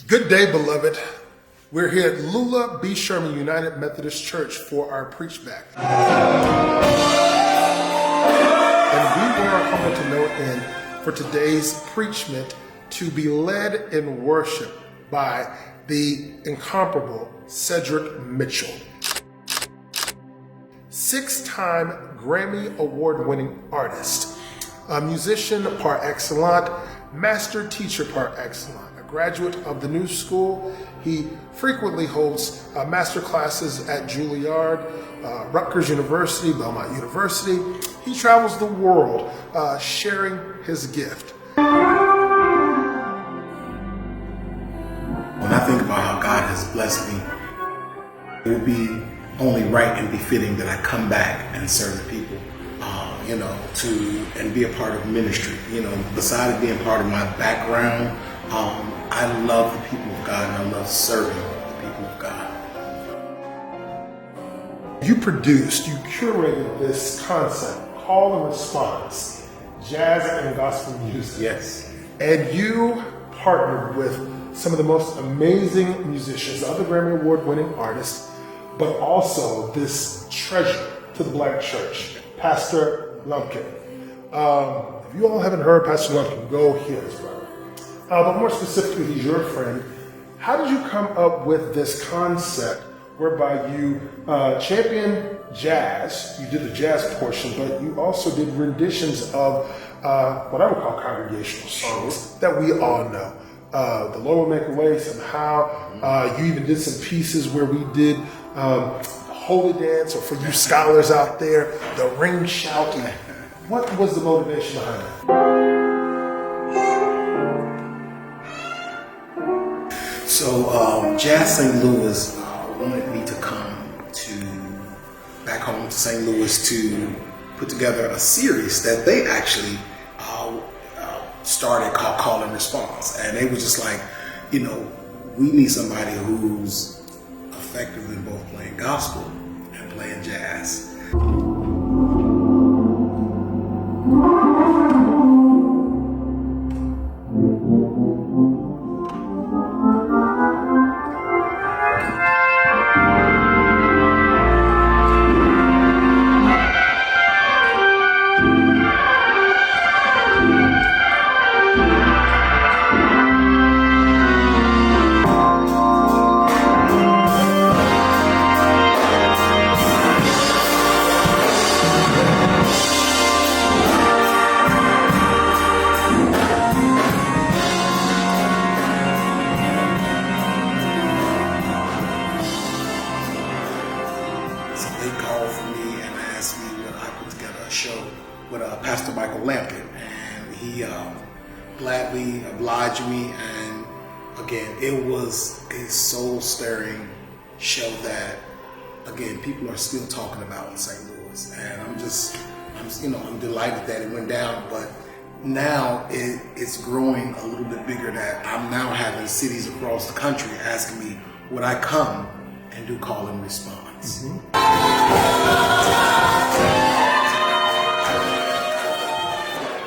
Good day, beloved. We're here at Lula B Sherman United Methodist Church for our Preachback. And we were humbled to know in for today's preachment to be led in worship by the incomparable Shedrick Mitchell. 6-time Grammy Award-winning artist, a musician par excellence, master teacher par excellence. Graduate of the New School, he frequently holds master classes at Juilliard, Rutgers University, Belmont University. He travels the world sharing his gift. When I think about how God has blessed me, it would be only right and befitting that I come back and serve the people, and be a part of ministry. Besides being part of my background, I love the people of God and I love serving the people of God. You curated this concept, call and response, jazz and gospel music. Yes. And you partnered with some of the most amazing musicians, other Grammy Award-winning artists, but also this treasure to the Black church, Pastor Lumpkin. If you all haven't heard Pastor Lumpkin, go hear his brother. But more specifically, he's your friend. How did you come up with this concept whereby you champion jazz? You did the jazz portion, but you also did renditions of what I would call congregational songs that we all know. The Lord Will Make a Way somehow. You even did some pieces where we did Holy Dance, or for you scholars out there, the ring shouting. What was the motivation behind that? So Jazz St. Louis wanted me to come back home to St. Louis to put together a series that they actually started called Call and Response. And they were just like, we need somebody who's effective in both playing gospel and playing jazz. Pastor and he gladly obliged me, and again, it was a soul-stirring show that, again, people are still talking about in St. Louis, and I'm delighted that it went down, but now it's growing a little bit bigger, that I'm now having cities across the country asking me, would I come and do Call and Response?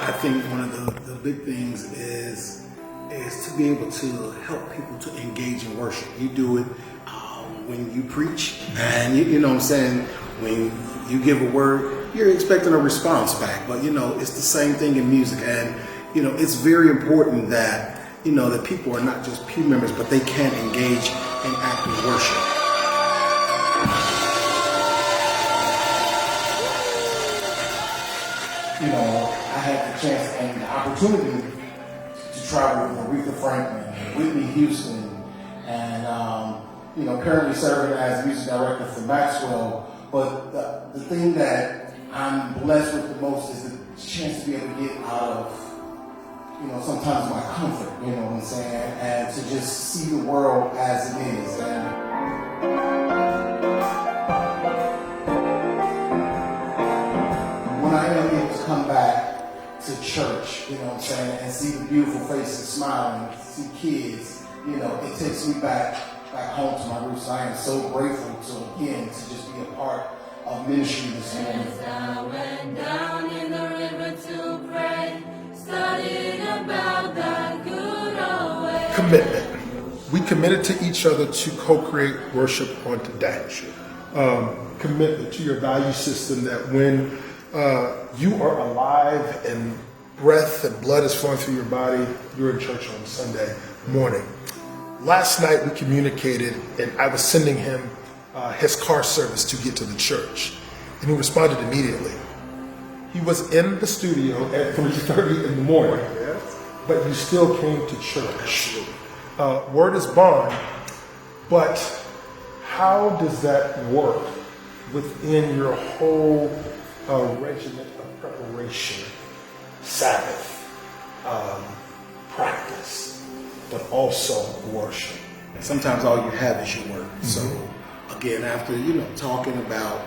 I think one of the big things is to be able to help people to engage in worship. You do it when you preach, and you know what I'm saying, when you give a word, you're expecting a response back. But it's the same thing in music, and it's very important that that people are not just pew members, but they can engage in active worship. I had the chance and the opportunity to travel with Aretha Franklin, Whitney Houston, and currently serving as music director for Maxwell. But the thing that I'm blessed with the most is the chance to be able to get out of sometimes my comfort, you know what I'm saying, and to just see the world as it is. And when I am able to come back to church, you know what I'm saying, and see the beautiful faces smiling, see kids, it takes me back home to my roots. I am so grateful to just be a part of ministry this morning. I went down in the river to pray, studying about that good old way. Commitment. We committed to each other to co-create worship on today. Commitment to your value system that when you are alive and breath and blood is flowing through your body, you're in church on Sunday morning. Last night we communicated and I was sending him his car service to get to the church. And he responded immediately. He was in the studio at 3:30 in the morning, but you still came to church. Word is bond, but how does that work within your whole regiment of preparation, Sabbath, practice, but also worship? Sometimes all you have is your word. Mm-hmm. So again, after talking about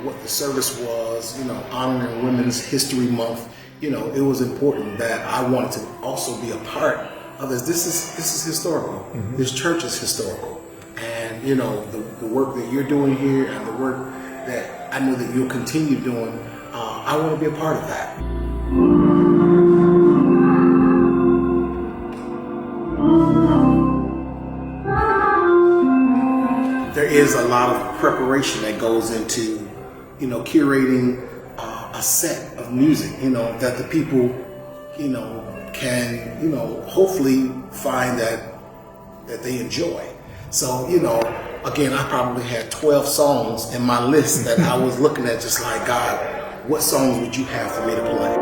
what the service was, honoring Women's History Month, it was important that I wanted to also be a part of this. This is historical. Mm-hmm. This church is historical, and the work that you're doing here and the work that I know that you'll continue doing, I want to be a part of that. There is a lot of preparation that goes into curating a set of music, that the people, can, hopefully find that they enjoy. So, again, I probably had 12 songs in my list that I was looking at just like, God, what songs would you have for me to play?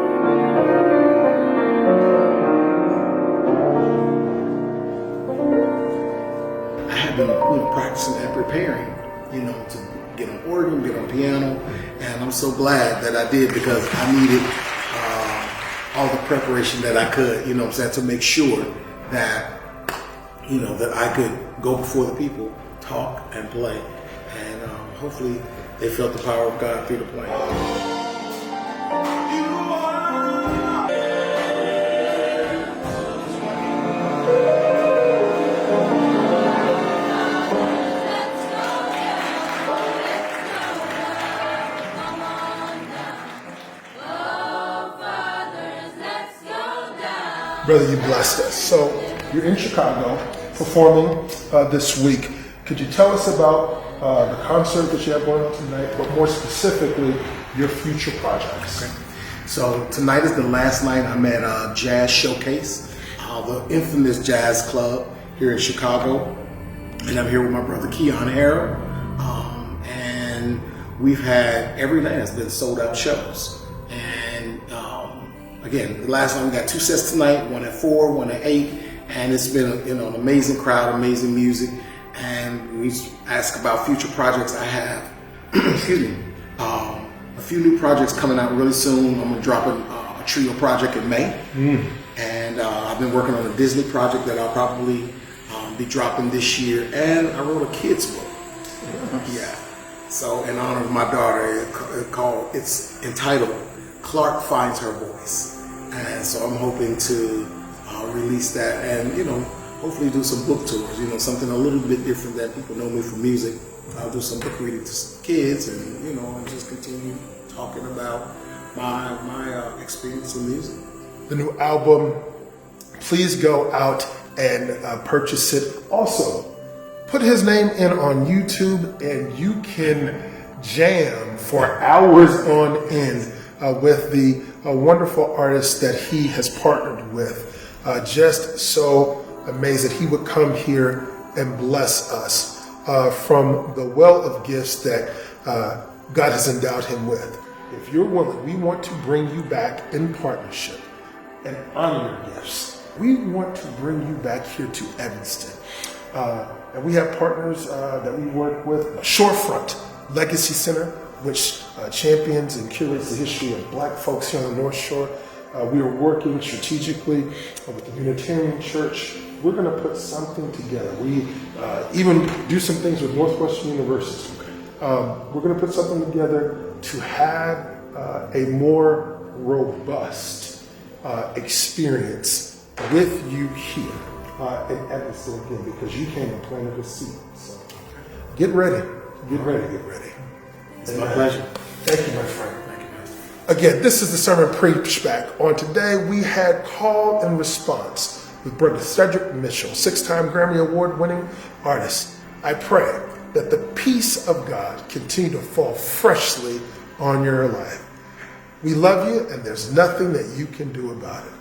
I have been, practicing and preparing, to get on organ, get on piano, and I'm so glad that I did because I needed all the preparation that I could, to make sure that, that I could go before the people, talk and play, and hopefully they felt the power of God through the playing. Brother, you blessed us. So you're in Chicago performing this week. Could you tell us about the concert that you have going on tonight, but more specifically, your future projects? Okay. So tonight is the last night I'm at Jazz Showcase, the infamous jazz club here in Chicago. And I'm here with my brother Keon Harrell. And we've had, every night has been sold out shows. And again, the last night we got 2 sets tonight, one at 4, one at 8. And it's been an amazing crowd, amazing music. And we ask about future projects I have. Excuse me. A few new projects coming out really soon. I'm going to drop a trio project in May. And I've been working on a Disney project that I'll probably be dropping this year. And I wrote a kids book. Yeah. So in honor of my daughter, it's entitled Clark Finds Her Voice. And so I'm hoping to release that and, hopefully do some book tours, something a little bit different that people know me from music. I'll do some book reading to kids and, and just continue talking about my experience in music. The new album, please go out and purchase it. Also, put his name in on YouTube and you can jam for hours on end with the wonderful artists that he has partnered with. Just so amazed that he would come here and bless us from the well of gifts that God has endowed him with. If you're willing, we want to bring you back in partnership and honor your gifts. We want to bring you back here to Evanston. And we have partners that we work with. Shorefront Legacy Center, which champions and curates the history of Black folks here on the North Shore. We are working strategically with the Unitarian Church. We're going to put something together. We even do some things with Northwestern University. We're going to put something together to have a more robust experience with you here in Evanston again, because you came and planted a seed. So get ready. Get ready. Get ready. It's my pleasure. Thank you, my friend. Again, this is the sermon Preachback. On today, we had call and response with Brother Shedrick Mitchell, 6-time Grammy Award-winning artist. I pray that the peace of God continue to fall freshly on your life. We love you, and there's nothing that you can do about it.